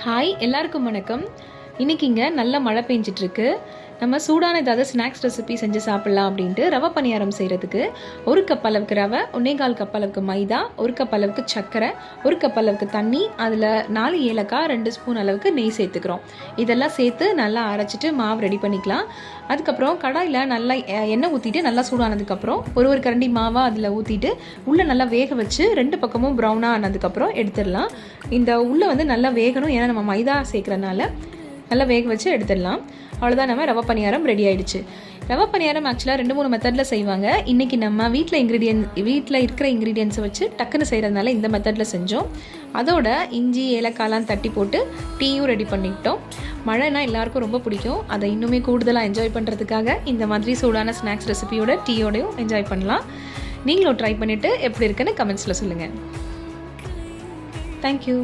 Hi, எல்லாருக்கும் வணக்கம். இன்றைக்கி இங்கே நல்ல மழை பெஞ்சிட்ருக்கு. நம்ம சூடான ஏதாவது ஸ்நாக்ஸ் ரெசிபி செஞ்சு சாப்பிட்லாம் அப்படின்ட்டு ரவை பணியாரம் செய்கிறதுக்கு 1 கப் அளவுக்கு ரவை, 1/4 கப் அளவுக்கு மைதா, 1 கப் அளவுக்கு சர்க்கரை, 1 கப் அளவுக்கு தண்ணி, அதில் 4 ஏலக்காய், 2 ஸ்பூன் அளவுக்கு நெய் சேர்த்துக்கிறோம். இதெல்லாம் சேர்த்து நல்லா அரைச்சிட்டு மாவு ரெடி பண்ணிக்கலாம். அதுக்கப்புறம் கடாயில் நல்லா எண்ணெய் ஊற்றிட்டு நல்லா சூடானதுக்கப்புறம் ஒரு கரண்டி மாவாக அதில் ஊற்றிட்டு உள்ளே நல்லா வேக வச்சு 2 பக்கமும் ப்ரௌனாக ஆனதுக்கப்புறம் எடுத்துடலாம். இந்த உள்ளே வந்து நல்லா வேகணும், ஏன்னா நம்ம மைதா சேர்க்குறனால நல்லா வேக வச்சு எடுத்துடலாம். அவ்வளோதான், நம்ம ரவை பணியாரம் ரெடி ஆகிடுச்சு. ரவை பணியாரம் ஆக்சுவலாக 2-3 மெத்தடில் செய்வாங்க. இன்றைக்கி நம்ம வீட்டில் இருக்கிற இன்க்ரீடியன்ஸை வச்சு டக்குன்னு செய்கிறதுனால இந்த மெத்தடில் செஞ்சோம். அதோட இஞ்சி ஏலக்காய்லாம் தட்டி போட்டு டீயும் ரெடி பண்ணிக்கிட்டோம். மழைனா எல்லாருக்கும் ரொம்ப பிடிக்கும். அதை இன்னுமே கூடுதலாக என்ஜாய் பண்ணுறதுக்காக இந்த மாதிரி சூடான ஸ்நாக்ஸ் ரெசிபியோட டீயோடையும் என்ஜாய் பண்ணலாம். நீங்களும் ட்ரை பண்ணிவிட்டு எப்படி இருக்குன்னு கமெண்ட்ஸில் சொல்லுங்கள். தேங்க்யூ.